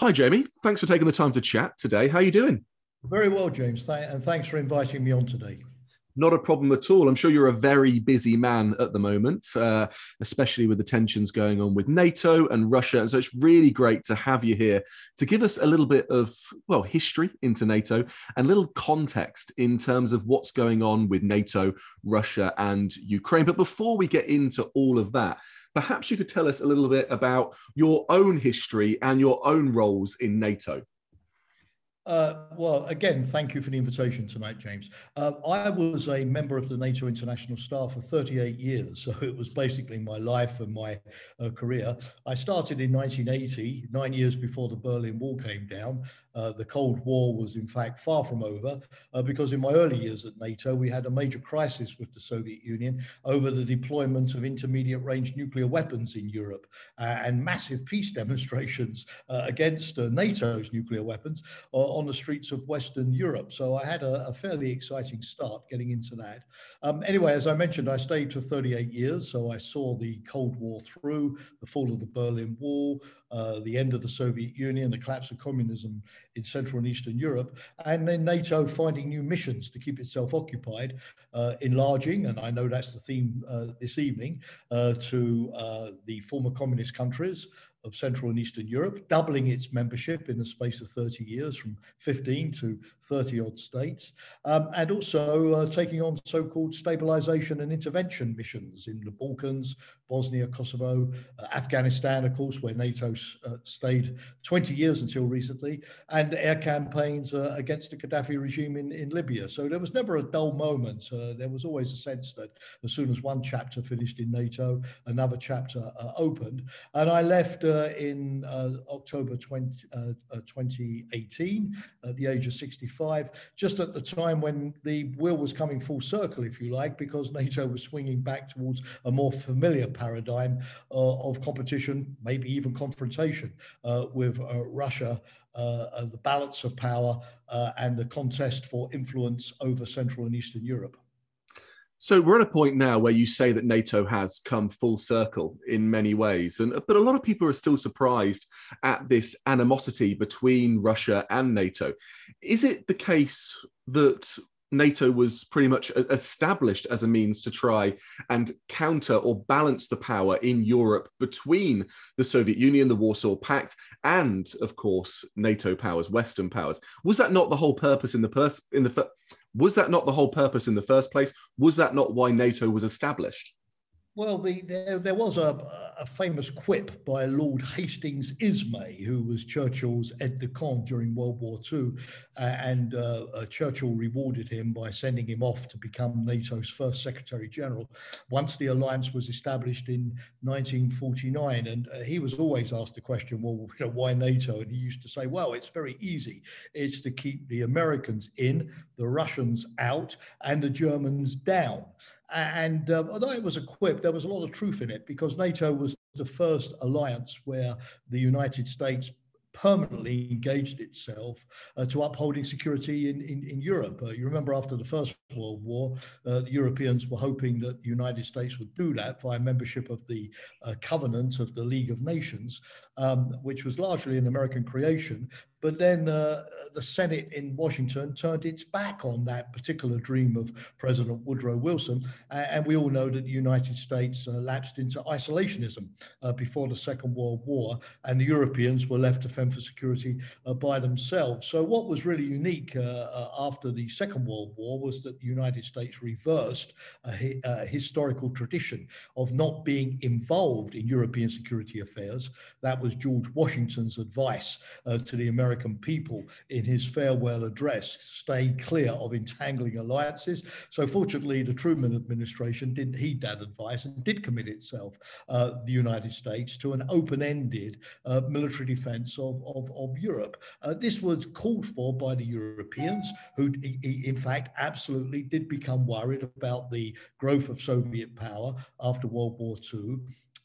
Hi, Jamie. Thanks for taking the time to chat today. How are you doing? Very well, James. And thanks for inviting me on today. Not a problem at all. I'm sure you're a very busy man at the moment, especially with the tensions going on with NATO and Russia. And so it's really great to have you here to give us a little bit of, well, history into NATO and a little context in terms of what's going on with NATO, Russia, and Ukraine. But before we get into all of that, perhaps you could tell us a little bit about your own history and your own roles in NATO. Well, again, thank you for the invitation tonight, James. I was a member of the NATO International Staff for 38 years, so it was basically my life and my career. I started in 1980, 9 years before the Berlin Wall came down. The Cold War was, in fact, far from over, because in my early years at NATO, we had a major crisis with the Soviet Union over the deployment of intermediate-range nuclear weapons in Europe and massive peace demonstrations against NATO's nuclear weapons on the streets of Western Europe. So I had a fairly exciting start getting into that. Anyway, as I mentioned, I stayed for 38 years. So I saw the Cold War through, the fall of the Berlin Wall, the end of the Soviet Union, the collapse of communism in Central and Eastern Europe, and then NATO finding new missions to keep itself occupied, enlarging, and I know that's the theme this evening, to the former communist countries of Central and Eastern Europe, doubling its membership in the space of 30 years from 15 to 30 odd states, and also taking on so-called stabilization and intervention missions in the Balkans, Bosnia, Kosovo, Afghanistan, of course, where NATO stayed 20 years until recently, and air campaigns against the Gaddafi regime in Libya. So there was never a dull moment. There was always a sense that as soon as one chapter finished in NATO, another chapter opened. And I left in October 2018 at the age of 65, just at the time when the wheel was coming full circle, if you like, because NATO was swinging back towards a more familiar paradigm of competition, maybe even confrontation with Russia, the balance of power and the contest for influence over Central and Eastern Europe. So we're at a point now where you say that NATO has come full circle in many ways, but a lot of people are still surprised at this animosity between Russia and NATO. Is it the case that NATO was pretty much established as a means to try and counter or balance the power in Europe between the Soviet Union, the Warsaw Pact, and, of course, NATO powers, Western powers? Was that not the whole purpose Was that not the whole purpose in the first place? Was that not why NATO was established? Well, there was a famous quip by Lord Hastings Ismay, who was Churchill's aide de camp during World War II, and Churchill rewarded him by sending him off to become NATO's first Secretary General once the alliance was established in 1949. And he was always asked the question, well, why NATO? And he used to say, well, it's very easy. It's to keep the Americans in, the Russians out, and the Germans down. And although it was a quip, there was a lot of truth in it, because NATO was the first alliance where the United States permanently engaged itself to upholding security in Europe. You remember after the First World War, the Europeans were hoping that the United States would do that via membership of the Covenant of the League of Nations, which was largely an American creation. But then the Senate in Washington turned its back on that particular dream of President Woodrow Wilson. And we all know that the United States lapsed into isolationism before the Second World War, and the Europeans were left to fend for security by themselves. So what was really unique after the Second World War was that the United States reversed a historical tradition of not being involved in European security affairs. That was George Washington's advice to the American people in his farewell address: stay clear of entangling alliances. So fortunately, the Truman administration didn't heed that advice and did commit itself, the United States, to an open-ended military defense of Europe. This was called for by the Europeans, who in fact absolutely did become worried about the growth of Soviet power after World War II.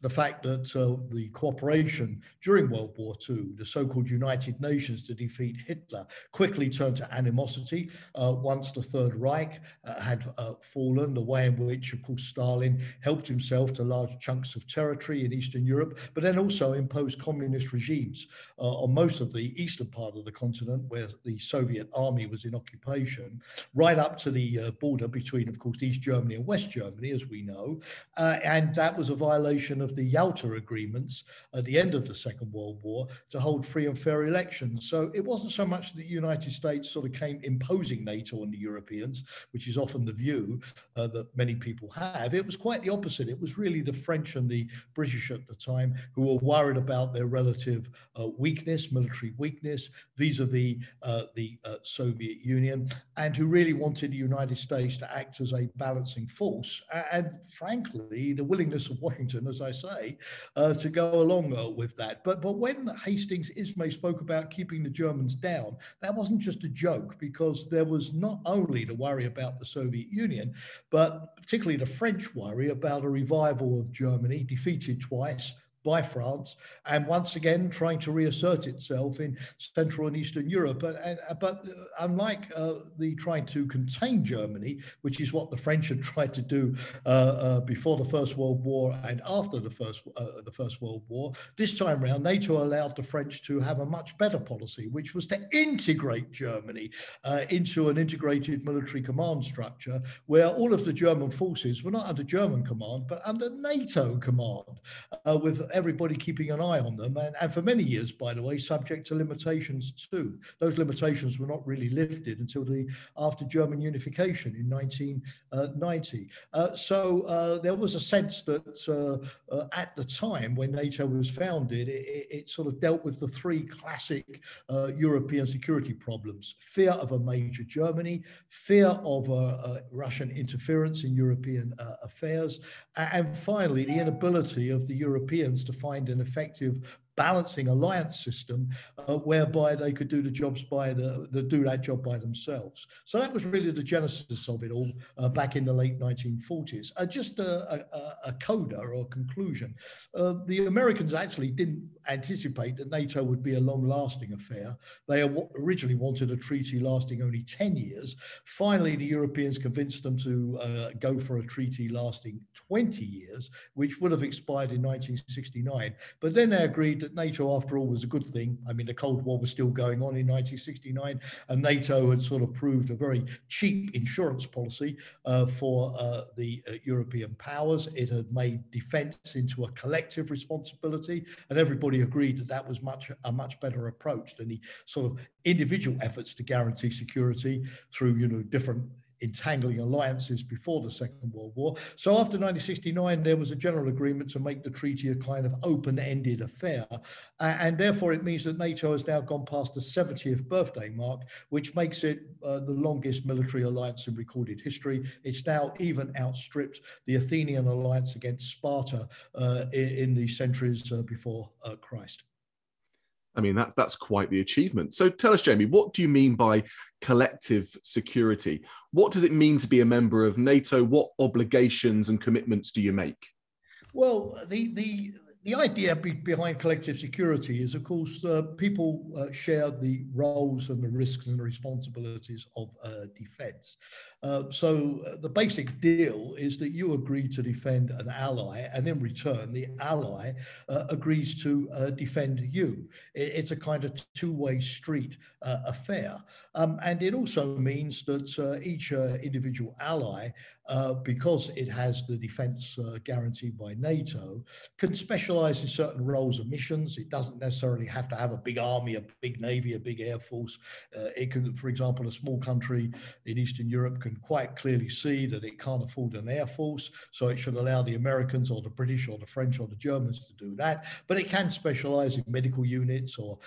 the fact that the cooperation during World War II, the so-called United Nations to defeat Hitler, quickly turned to animosity once the Third Reich had fallen, the way in which, of course, Stalin helped himself to large chunks of territory in Eastern Europe, but then also imposed communist regimes on most of the eastern part of the continent where the Soviet army was in occupation, right up to the border between, of course, East Germany and West Germany, as we know. And that was a violation of the Yalta agreements at the end of the Second World War to hold free and fair elections. So it wasn't so much that the United States sort of came imposing NATO on the Europeans, which is often the view that many people have. It was quite the opposite. It was really the French and the British at the time who were worried about their relative weakness, military weakness, vis-a-vis the Soviet Union, and who really wanted the United States to act as a balancing force. And frankly, the willingness of Washington, as I say, to go along with that. But when Hastings Ismay spoke about keeping the Germans down, that wasn't just a joke, because there was not only the worry about the Soviet Union, but particularly the French worry about a revival of Germany, defeated twice by France, and once again trying to reassert itself in Central and Eastern Europe. But unlike the trying to contain Germany, which is what the French had tried to do before the First World War and after the First World War, this time round NATO allowed the French to have a much better policy, which was to integrate Germany into an integrated military command structure where all of the German forces were not under German command, but under NATO command, with everybody keeping an eye on them, and for many years, by the way, subject to limitations too. Those limitations were not really lifted until after German unification in 1990. So there was a sense that at the time when NATO was founded, it sort of dealt with the three classic European security problems: fear of a major Germany, fear of Russian interference in European affairs, and finally the inability of the Europeans to find an effective balancing alliance system whereby they could do the jobs do that job by themselves. So that was really the genesis of it all back in the late 1940s. Just a coda or a conclusion. The Americans actually didn't anticipate that NATO would be a long-lasting affair. They originally wanted a treaty lasting only 10 years. Finally, the Europeans convinced them to go for a treaty lasting 20 years, which would have expired in 1969. But then they agreed that NATO, after all, was a good thing. I mean, the Cold War was still going on in 1969, and NATO had sort of proved a very cheap insurance policy for the European powers. It had made defense into a collective responsibility, and everybody agreed that that was a much better approach than the sort of individual efforts to guarantee security through, different entangling alliances before the Second World War. So after 1969, there was a general agreement to make the treaty a kind of open-ended affair. And therefore, it means that NATO has now gone past the 70th birthday mark, which makes it the longest military alliance in recorded history. It's now even outstripped the Athenian alliance against Sparta in the centuries before Christ. I mean, that's quite the achievement. So tell us, Jamie, what do you mean by collective security? What does it mean to be a member of NATO? What obligations and commitments do you make? Well, the idea behind collective security is, of course, people share the roles and the risks and the responsibilities of defense. So the basic deal is that you agree to defend an ally, and in return, the ally agrees to defend you. It's a kind of two-way street affair. And it also means that each individual ally, because it has the defense guaranteed by NATO, can specialize in certain roles and missions. It doesn't necessarily have to have a big army, a big navy, a big air force. It can, for example, a small country in Eastern Europe can quite clearly see that it can't afford an air force, so it should allow the Americans or the British or the French or the Germans to do that. But it can specialize in medical units or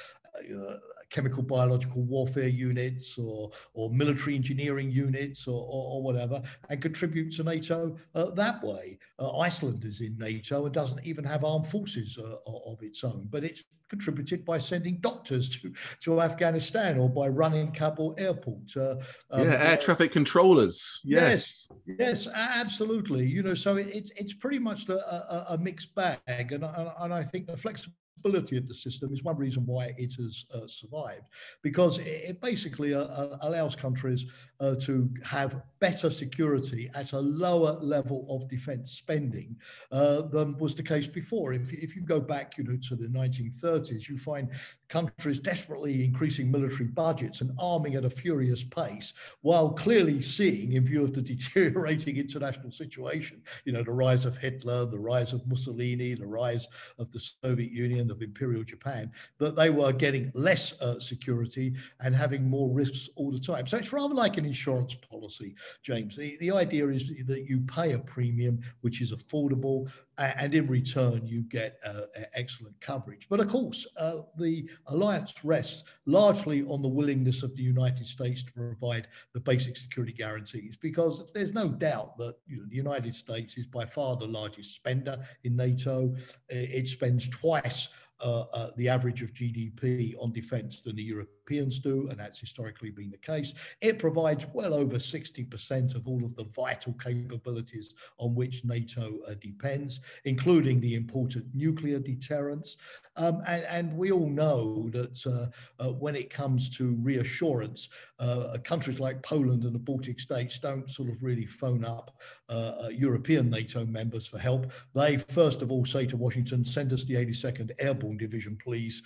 chemical biological warfare units or military engineering units or whatever, and contribute to NATO that way. Iceland is in NATO and doesn't even have armed forces of its own, but it's contributed by sending doctors to Afghanistan or by running Kabul airport. Air traffic controllers. Yes. Yes, absolutely. You know, so it's pretty much a mixed bag, and I think the flexibility of the system is one reason why it has survived, because it basically allows countries to have better security at a lower level of defence spending than was the case before. If you go back, you know, to the 1930s, you find countries desperately increasing military budgets and arming at a furious pace, while clearly seeing, in view of the deteriorating international situation, you know, the rise of Hitler, the rise of Mussolini, the rise of the Soviet Union, of Imperial Japan, that they were getting less security and having more risks all the time. So it's rather like an insurance policy, James. The idea is that you pay a premium which is affordable, and in return you get excellent coverage. But of course, the alliance rests largely on the willingness of the United States to provide the basic security guarantees, because there's no doubt that, you know, the United States is by far the largest spender in NATO. It spends twice the average of GDP on defence than the Europeans do, and that's historically been the case. It provides well over 60% of all of the vital capabilities on which NATO depends, including the important nuclear deterrence. And we all know that when it comes to reassurance, countries like Poland and the Baltic states don't sort of really phone up European NATO members for help. They first of all say to Washington, send us the 82nd Airborne Division, please.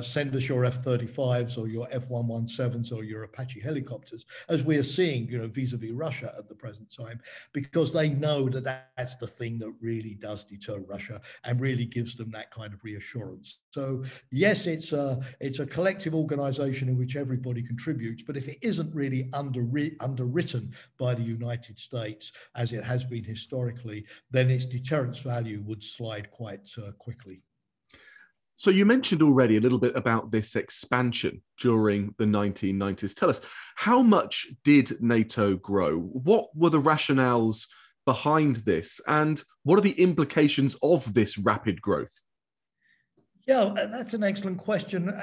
Send us your F-35s or your F-117s or your Apache helicopters, as we are seeing, you know, vis-a-vis Russia at the present time, because they know that that's the thing that really does deter Russia and really gives them that kind of reassurance. So yes, it's a collective organization in which everybody contributes, but if it isn't really underwritten by the United States, as it has been historically, then its deterrence value would slide quite quickly. So you mentioned already a little bit about this expansion during the 1990s. Tell us, how much did NATO grow? What were the rationales behind this? And what are the implications of this rapid growth? Yeah, that's an excellent question.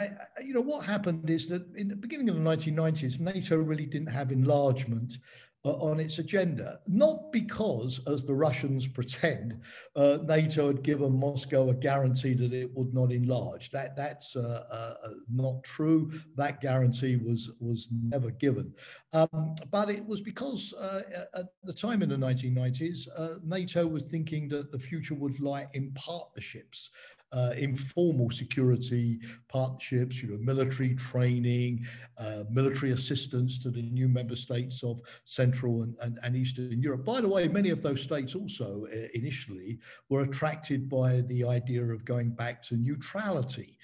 You know, what happened is that in the beginning of the 1990s, NATO really didn't have enlargement on its agenda, not because, as the Russians pretend, NATO had given Moscow a guarantee that it would not enlarge. That's not true. That guarantee was never given. But it was because at the time in the 1990s, NATO was thinking that the future would lie in partnerships. Informal security partnerships, you know, military training, military assistance to the new member states of Central and Eastern Europe. By the way, many of those states also initially were attracted by the idea of going back to neutrality.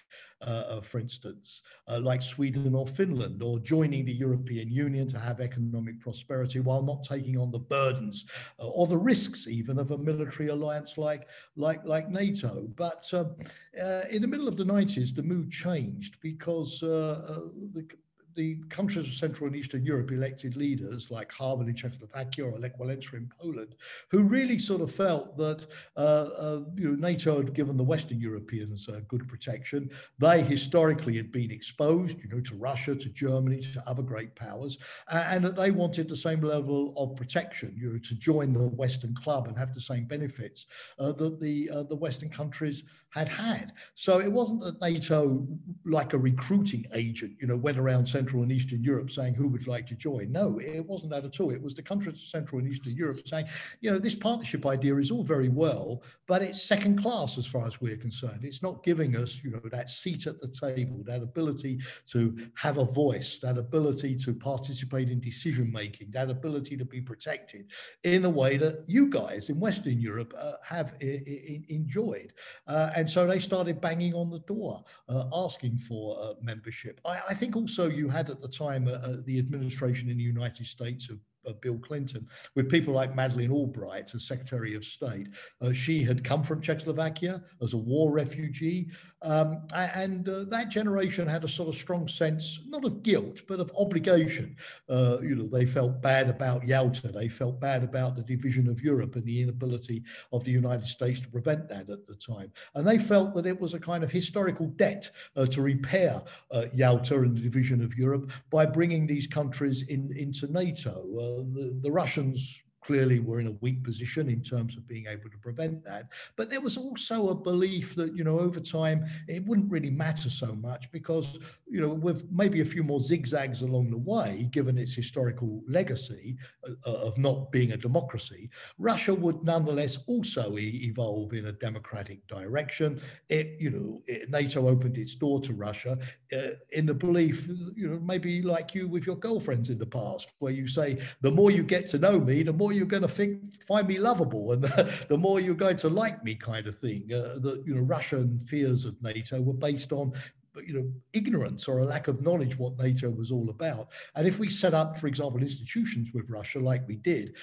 For instance, like Sweden or Finland, or joining the European Union to have economic prosperity while not taking on the burdens or the risks even of a military alliance like NATO. But in the middle of the 90s, the mood changed because the countries of Central and Eastern Europe elected leaders like Havel in Czechoslovakia or Lech Walesa in Poland, who really sort of felt that you know, NATO had given the Western Europeans good protection. They historically had been exposed, you know, to Russia, to Germany, to other great powers, and that they wanted the same level of protection, you know, to join the Western club and have the same benefits that the Western countries had. So it wasn't that NATO, like a recruiting agent, you know, went around Central and Eastern Europe saying who would like to join. No, it wasn't that at all. It was the countries of Central and Eastern Europe saying, you know, this partnership idea is all very well, but it's second class as far as we're concerned. It's not giving us, you know, that seat at the table, that ability to have a voice, that ability to participate in decision making, that ability to be protected in a way that you guys in Western Europe have enjoyed. And so they started banging on the door, asking for membership. I think also you had at the time the administration in the United States of Bill Clinton, with people like Madeleine Albright as Secretary of State. She had come from Czechoslovakia as a war refugee, and that generation had a sort of strong sense, not of guilt, but of obligation. You know, they felt bad about Yalta. They felt bad about the division of Europe and the inability of the United States to prevent that at the time. And they felt that it was a kind of historical debt to repair Yalta and the division of Europe by bringing these countries into NATO. The Russians clearly we're in a weak position in terms of being able to prevent that. But there was also a belief that, over time, it wouldn't really matter so much because, with maybe a few more zigzags along the way, given its historical legacy of not being a democracy, Russia would nonetheless also evolve in a democratic direction. NATO opened its door to Russia in the belief, maybe like you with your girlfriends in the past, where you say, the more you get to know me, the more you're going to find me lovable, and the more you're going to like me, kind of thing. Russian fears of NATO were based on ignorance or a lack of knowledge what NATO was all about. And if we set up, for example, institutions with Russia like we did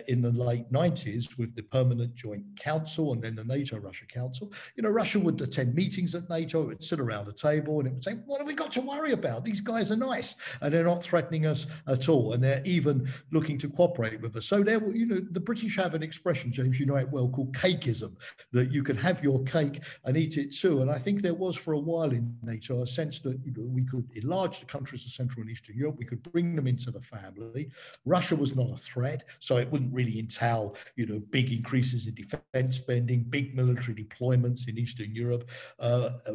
in the late 90s with the Permanent Joint Council and then the NATO-Russia Council, Russia would attend meetings at NATO, it would sit around a table and it would say, what have we got to worry about? These guys are nice and they're not threatening us at all. And they're even looking to cooperate with us. So there, the British have an expression, James, you know it well, called cakeism, that you can have your cake and eat it too. And I think there was for a while in NATO a sense that we could enlarge the countries of Central and Eastern Europe, we could bring them into the family. Russia was not a threat, so it wouldn't really entail big increases in defense spending, big military deployments in Eastern Europe.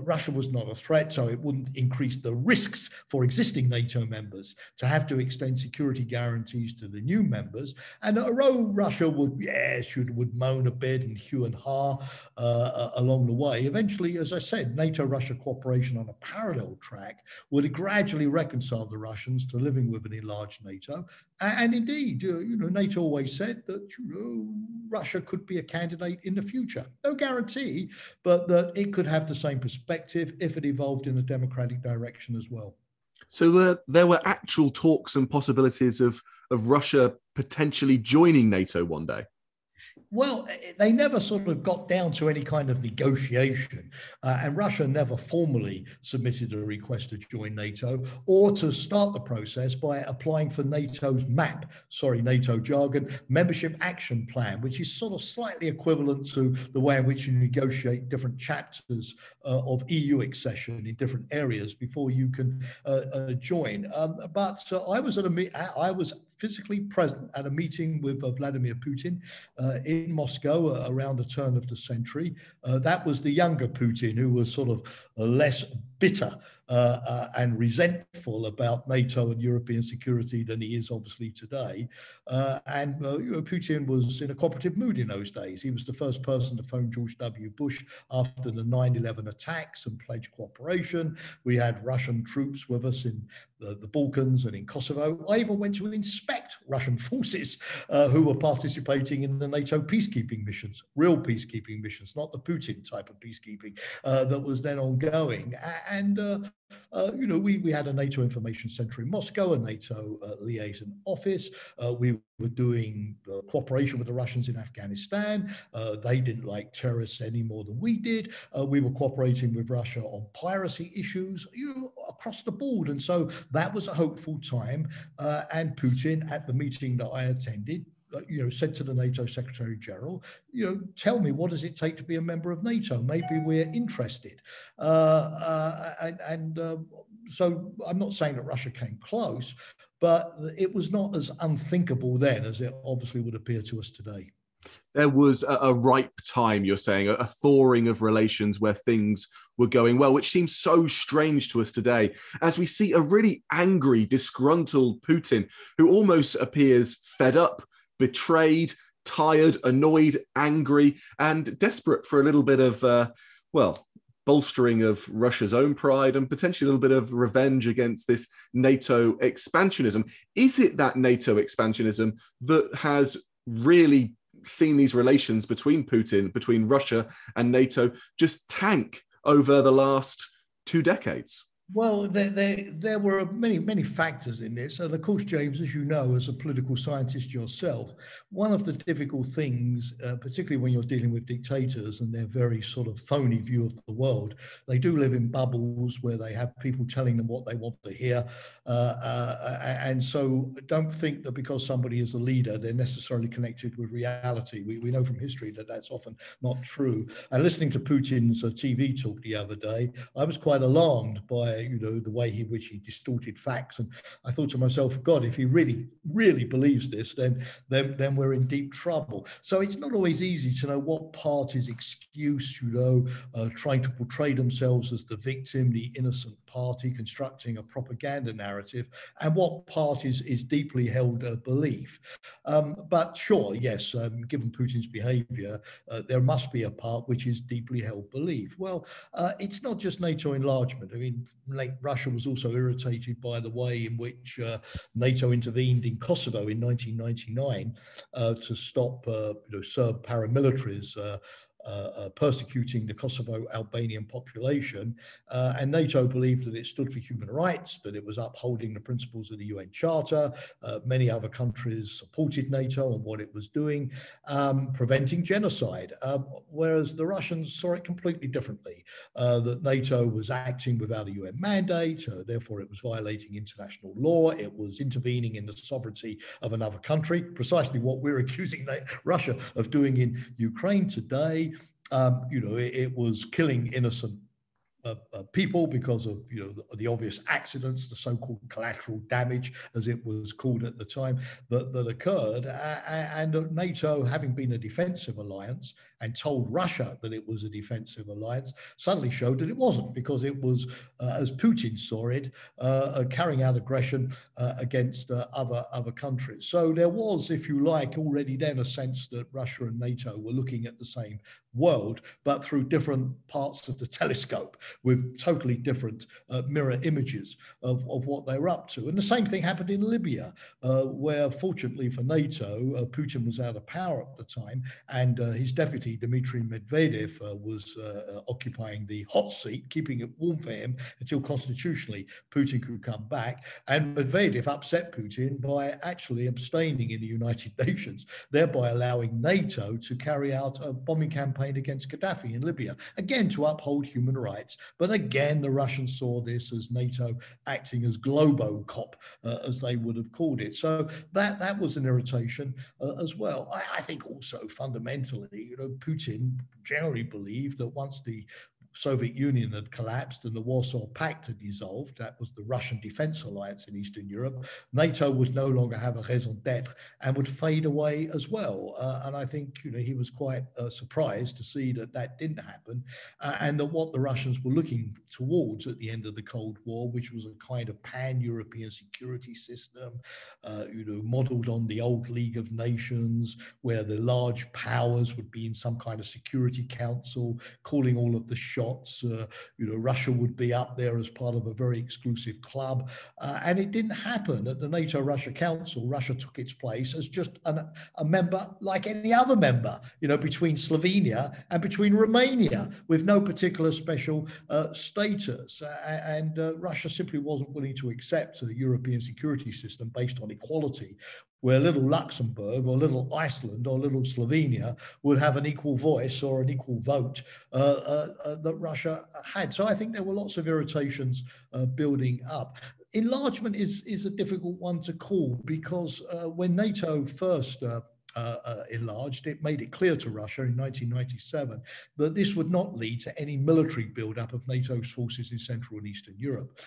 Russia was not a threat, so it wouldn't increase the risks for existing NATO members to have to extend security guarantees to the new members. And although Russia would moan a bit and hew and haw along the way, eventually, as I said, NATO-Russia cooperation on a parallel track would gradually reconcile the Russians to living with an enlarged NATO. And indeed, NATO always said that Russia could be a candidate in the future. No guarantee, but that it could have the same perspective if it evolved in a democratic direction as well. So there were actual talks and possibilities of Russia potentially joining NATO one day? Well, they never sort of got down to any kind of negotiation, and Russia never formally submitted a request to join NATO or to start the process by applying for NATO's MAP, NATO jargon, Membership Action Plan, which is sort of slightly equivalent to the way in which you negotiate different chapters of EU accession in different areas before you can join. But I was physically present at a meeting with Vladimir Putin in Moscow around the turn of the century. That was the younger Putin, who was sort of less bitter and resentful about NATO and European security than he is obviously today. Putin was in a cooperative mood in those days. He was the first person to phone George W. Bush after the 9/11 attacks and pledge cooperation. We had Russian troops with us in the Balkans and in Kosovo. I even went to inspect Russian forces who were participating in the NATO peacekeeping missions, real peacekeeping missions, not the Putin type of peacekeeping that was then ongoing. We had a NATO information center in Moscow, a NATO liaison office. We were doing cooperation with the Russians in Afghanistan. They didn't like terrorists any more than we did. We were cooperating with Russia on piracy issues, across the board. And so that was a hopeful time. And Putin, at the meeting that I attended, said to the NATO Secretary General, tell me, what does it take to be a member of NATO? Maybe we're interested. So I'm not saying that Russia came close, but it was not as unthinkable then as it obviously would appear to us today. There was a ripe time, you're saying, a thawing of relations where things were going well, which seems so strange to us today, as we see a really angry, disgruntled Putin who almost appears fed up, betrayed, tired, annoyed, angry, and desperate for a little bit of, bolstering of Russia's own pride and potentially a little bit of revenge against this NATO expansionism. Is it that NATO expansionism that has really seen these relations between Russia and NATO just tank over the last 2 decades? Well, there were many factors in this. And of course, James, as you know, as a political scientist yourself, one of the difficult things, particularly when you're dealing with dictators and their very sort of phony view of the world, they do live in bubbles where they have people telling them what they want to hear. And so don't think that because somebody is a leader, they're necessarily connected with reality. We know from history that that's often not true. And listening to Putin's TV talk the other day, I was quite alarmed by the way in which he distorted facts. And I thought to myself, God, if he really, really believes this, then we're in deep trouble. So it's not always easy to know what party's excuse, trying to portray themselves as the victim, the innocent party, constructing a propaganda narrative, and what part is deeply held belief. But sure, yes, given Putin's behavior, there must be a part which is deeply held belief. Well, it's not just NATO enlargement. I mean, Russia was also irritated by the way in which NATO intervened in Kosovo in 1999 to stop Serb paramilitaries persecuting the Kosovo Albanian population. And NATO believed that it stood for human rights, that it was upholding the principles of the UN Charter. Many other countries supported NATO and what it was doing, preventing genocide, whereas the Russians saw it completely differently, that NATO was acting without a UN mandate, therefore it was violating international law, it was intervening in the sovereignty of another country, precisely what we're accusing Russia of doing in Ukraine today. It was killing innocent people because of the obvious accidents, the so-called collateral damage, as it was called at the time, that occurred. And NATO, having been a defensive alliance and told Russia that it was a defensive alliance, suddenly showed that it wasn't, because it was, as Putin saw it, carrying out aggression against other countries. So there was, if you like, already then a sense that Russia and NATO were looking at the same world, but through different parts of the telescope, with totally different mirror images of what they were up to. And the same thing happened in Libya, where fortunately for NATO, Putin was out of power at the time, and his deputy, Dmitry Medvedev, was occupying the hot seat, keeping it warm for him until constitutionally Putin could come back. And Medvedev upset Putin by actually abstaining in the United Nations, thereby allowing NATO to carry out a bombing campaign against Gaddafi in Libya, again to uphold human rights. But again, the Russians saw this as NATO acting as Globocop, as they would have called it. So that was an irritation as well. I think also fundamentally, Putin generally believed that once the Soviet Union had collapsed and the Warsaw Pact had dissolved, that was the Russian Defense Alliance in Eastern Europe, NATO would no longer have a raison d'etre and would fade away as well. And I think he was quite surprised to see that didn't happen, and that what the Russians were looking towards at the end of the Cold War, which was a kind of pan-European security system, modeled on the old League of Nations, where the large powers would be in some kind of Security Council, calling all of the shots. Russia would be up there as part of a very exclusive club, and it didn't happen. At the NATO-Russia Council, Russia took its place as just a member like any other member, between Slovenia and between Romania, with no particular special status. And Russia simply wasn't willing to accept a European security system based on equality, where little Luxembourg or little Iceland or little Slovenia would have an equal voice or an equal vote that Russia had. So I think there were lots of irritations building up. Enlargement is a difficult one to call, because when NATO first enlarged, it made it clear to Russia in 1997 that this would not lead to any military buildup of NATO's forces in Central and Eastern Europe.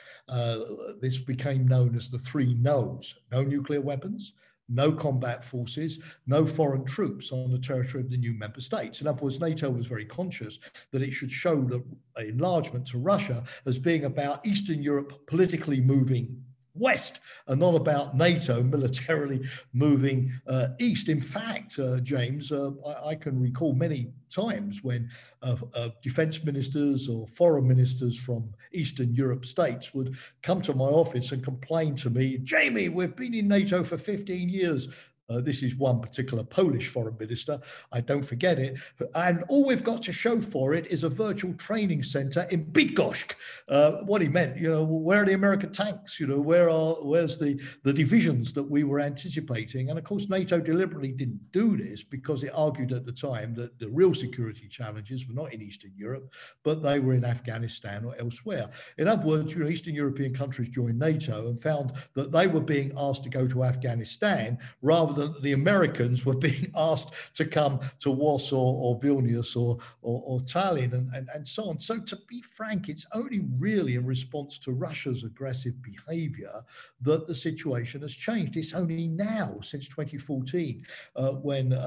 This became known as the three no's: no nuclear weapons, no combat forces, no foreign troops on the territory of the new member states. In other words, NATO was very conscious that it should show the enlargement to Russia as being about Eastern Europe politically moving west, and not about NATO militarily moving east. In fact, James, I can recall many times when defense ministers or foreign ministers from Eastern Europe states would come to my office and complain to me, Jamie, we've been in NATO for 15 years. This is one particular Polish foreign minister, I don't forget it, and all we've got to show for it is a virtual training center in Bydgoszcz. What he meant, where are the American tanks? Where's the divisions that we were anticipating? And of course, NATO deliberately didn't do this because it argued at the time that the real security challenges were not in Eastern Europe, but they were in Afghanistan or elsewhere. In other words, Eastern European countries joined NATO and found that they were being asked to go to Afghanistan rather the Americans were being asked to come to Warsaw or Vilnius or Tallinn and so on. So to be frank, it's only really in response to Russia's aggressive behavior that the situation has changed. It's only now, since 2014, when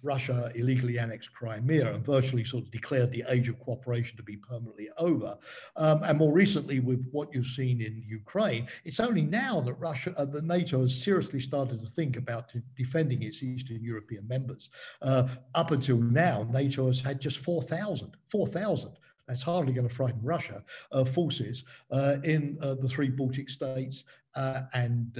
Russia illegally annexed Crimea and virtually sort of declared the age of cooperation to be permanently over. And more recently, with what you've seen in Ukraine, it's only now that that NATO has seriously started to think about defending its Eastern European members. Up until now, NATO has had just 4,000. That's hardly going to frighten Russia, forces in the three Baltic states and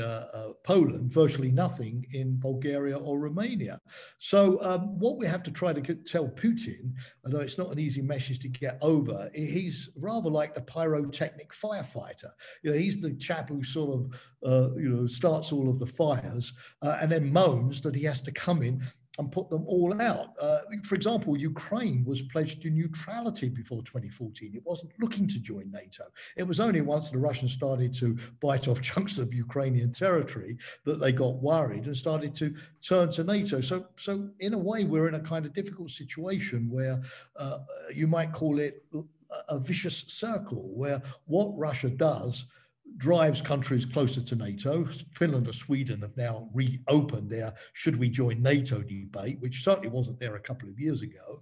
Poland, virtually nothing in Bulgaria or Romania. So what we have to try to tell Putin, although it's not an easy message to get over, he's rather like the pyrotechnic firefighter. He's the chap who sort of, starts all of the fires and then moans that he has to come in and put them all out. For example, Ukraine was pledged to neutrality before 2014. It wasn't looking to join NATO. It was only once the Russians started to bite off chunks of Ukrainian territory that they got worried and started to turn to NATO. So in a way, we're in a kind of difficult situation where you might call it a vicious circle, where what Russia does drives countries closer to NATO. Finland or Sweden have now reopened their should we join NATO debate, which certainly wasn't there a couple of years ago.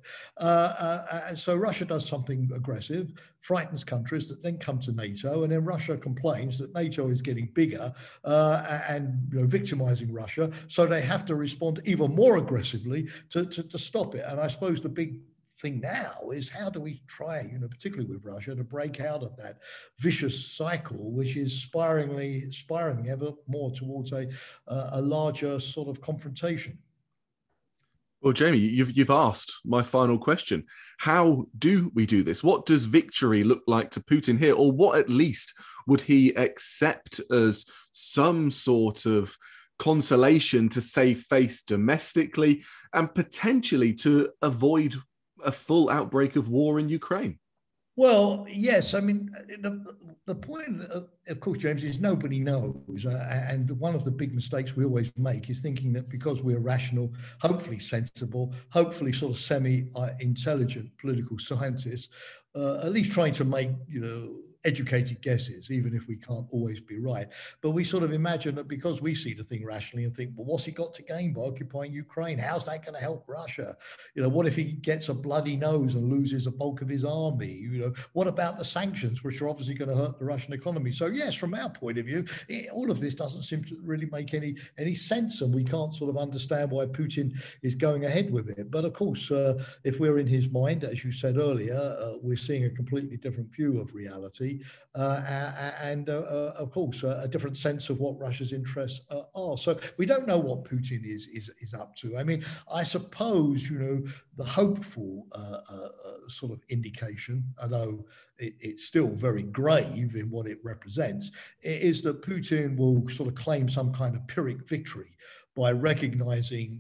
So Russia does something aggressive, frightens countries that then come to NATO, and then Russia complains that NATO is getting bigger and victimizing Russia, so they have to respond even more aggressively to stop it. And I suppose the big thing now is how do we try, particularly with Russia, to break out of that vicious cycle, which is spiraling ever more towards a larger sort of confrontation. Well, Jamie, you've asked my final question. How do we do this? What does victory look like to Putin here? Or what at least would he accept as some sort of consolation to save face domestically and potentially to avoid a full outbreak of war in Ukraine? Well, yes. I mean, the point, of course, James, is nobody knows. And one of the big mistakes we always make is thinking that because we're rational, hopefully sensible, hopefully sort of semi-intelligent political scientists, at least trying to make, educated guesses, even if we can't always be right. But we sort of imagine that because we see the thing rationally and think, well, what's he got to gain by occupying Ukraine? How's that going to help Russia? What if he gets a bloody nose and loses a bulk of his army? What about the sanctions, which are obviously going to hurt the Russian economy? So yes, from our point of view, all of this doesn't seem to really make any sense, and we can't sort of understand why Putin is going ahead with it. But of course, if we're in his mind, as you said earlier, we're seeing a completely different view of reality. And of course, a different sense of what Russia's interests are. So we don't know what Putin is up to. I mean, I suppose, the hopeful sort of indication, although it's still very grave in what it represents, is that Putin will sort of claim some kind of Pyrrhic victory by recognizing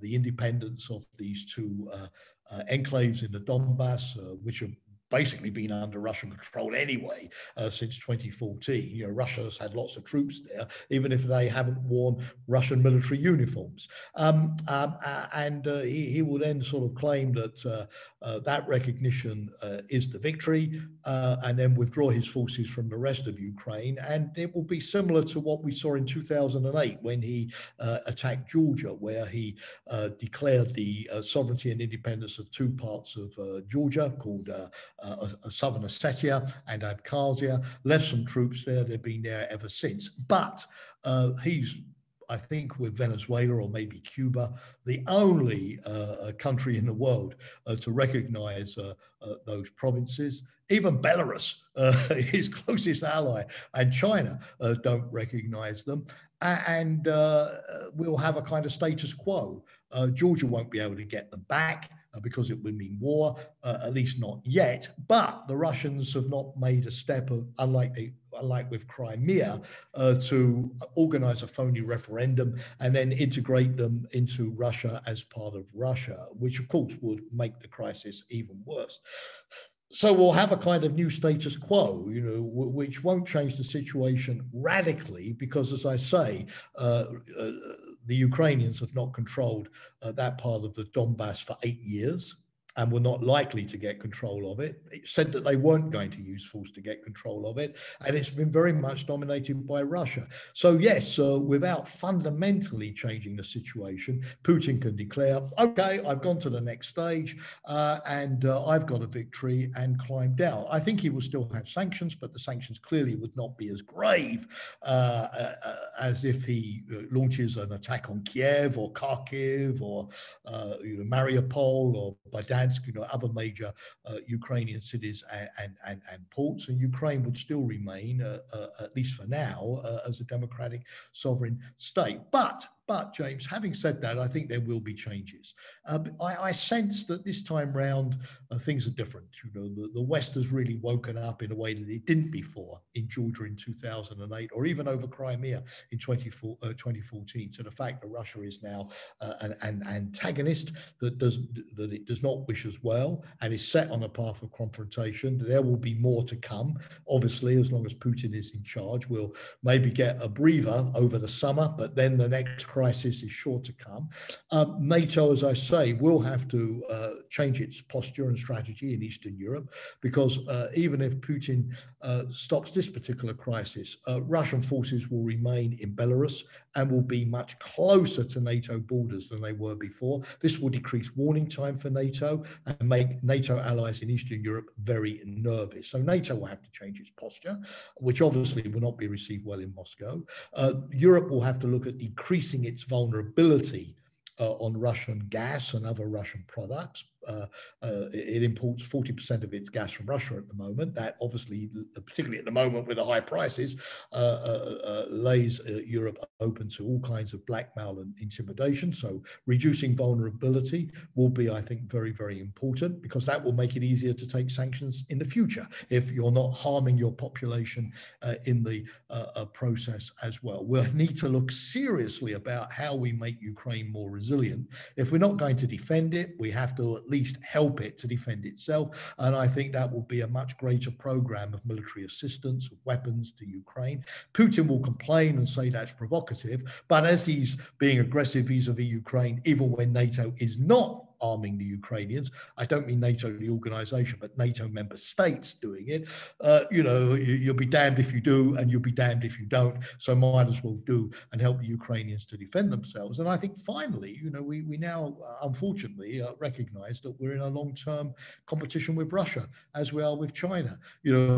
the independence of these two enclaves in the Donbass, which are basically been under Russian control anyway since 2014. Russia has had lots of troops there, even if they haven't worn Russian military uniforms. And he will then sort of claim that that recognition is the victory, and then withdraw his forces from the rest of Ukraine. And it will be similar to what we saw in 2008 when he attacked Georgia, where he declared the sovereignty and independence of two parts of Georgia called Southern Ossetia and Abkhazia, left some troops there. They've been there ever since. But he's, I think, with Venezuela or maybe Cuba, the only country in the world to recognize those provinces. Even Belarus, his closest ally, and China don't recognize them. And we'll have a kind of status quo. Georgia won't be able to get them back because it would mean war, at least not yet. But the Russians have not made a step of, unlike with Crimea, to organize a phony referendum and then integrate them into Russia as part of Russia, which of course would make the crisis even worse. So we'll have a kind of new status quo, which won't change the situation radically because, as I say, the Ukrainians have not controlled that part of the Donbass for 8 years and were not likely to get control of it. It said that they weren't going to use force to get control of it, and it's been very much dominated by Russia. So yes, without fundamentally changing the situation, Putin can declare, okay, I've gone to the next stage, and I've got a victory, and climbed out. I think he will still have sanctions, but the sanctions clearly would not be as grave as if he launches an attack on Kiev or Kharkiv or Mariupol or Baidansk, other major Ukrainian cities and ports, and Ukraine would still remain, at least for now, as a democratic sovereign state. But James, having said that, I think there will be changes. I sense that this time round, things are different. The West has really woken up in a way that it didn't before in Georgia in 2008, or even over Crimea in 2014, to the fact that Russia is now an antagonist that it does not wish as well, and is set on a path of confrontation. There will be more to come. Obviously, as long as Putin is in charge, we'll maybe get a breather over the summer, but then the next crisis is sure to come. NATO, as I say, will have to change its posture and strategy in Eastern Europe, because even if Putin stops this particular crisis, Russian forces will remain in Belarus and will be much closer to NATO borders than they were before. This will decrease warning time for NATO and make NATO allies in Eastern Europe very nervous. So NATO will have to change its posture, which obviously will not be received well in Moscow. Europe will have to look at decreasing its vulnerability on Russian gas and other Russian products. It imports 40% of its gas from Russia at the moment. That obviously, particularly at the moment with the high prices, lays Europe open to all kinds of blackmail and intimidation. So reducing vulnerability will be, I think, very, very important, because that will make it easier to take sanctions in the future if you're not harming your population in the process as well. We'll need to look seriously about how we make Ukraine more resilient. If we're not going to defend it, we have to at least help it to defend itself. And I think that will be a much greater program of military assistance, of weapons to Ukraine. Putin will complain and say that's provocative, but as he's being aggressive vis-a-vis Ukraine, even when NATO is not arming the Ukrainians, I don't mean NATO, the organization, but NATO member states doing it, you'll be damned if you do, and you'll be damned if you don't. So might as well do and help the Ukrainians to defend themselves. And I think finally, we now unfortunately recognize that we're in a long-term competition with Russia, as we are with China.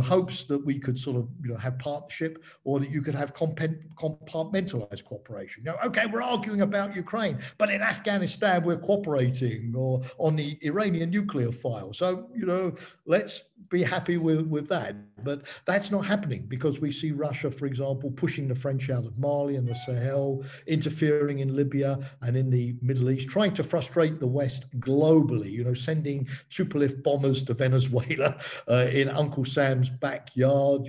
Hopes that we could sort of have partnership, or that you could have compartmentalized cooperation. Okay, we're arguing about Ukraine, but in Afghanistan we're cooperating, or on the Iranian nuclear file. So, let's be happy with that. But that's not happening, because we see Russia, for example, pushing the French out of Mali and the Sahel, interfering in Libya and in the Middle East, trying to frustrate the West globally, sending Tupolev bombers to Venezuela in Uncle Sam's backyard.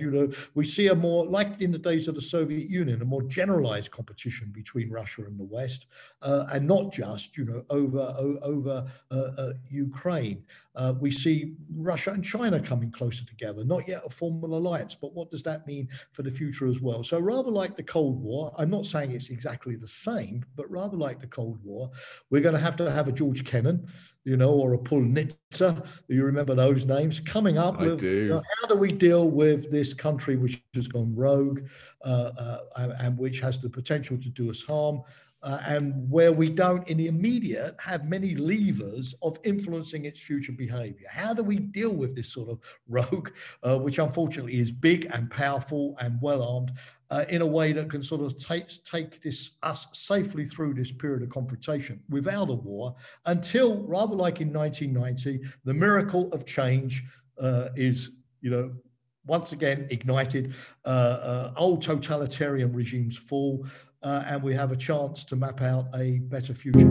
We see a more, like in the days of the Soviet Union, a more generalized competition between Russia and the West, and not just, over Ukraine. We see Russia and China coming closer together, not yet a formal alliance, but what does that mean for the future as well? So rather like the Cold War, I'm not saying it's exactly the same, but rather like the Cold War, we're going to have a George Kennan, or a Pulnitzer, you remember those names, coming up with how do we deal with this country which has gone rogue and which has the potential to do us harm, and where we don't in the immediate have many levers of influencing its future behavior. How do we deal with this sort of rogue, which unfortunately is big and powerful and well-armed, in a way that can sort of take us safely through this period of confrontation without a war, until, rather like in 1990, the miracle of change is, once again ignited, old totalitarian regimes fall, and we have a chance to map out a better future.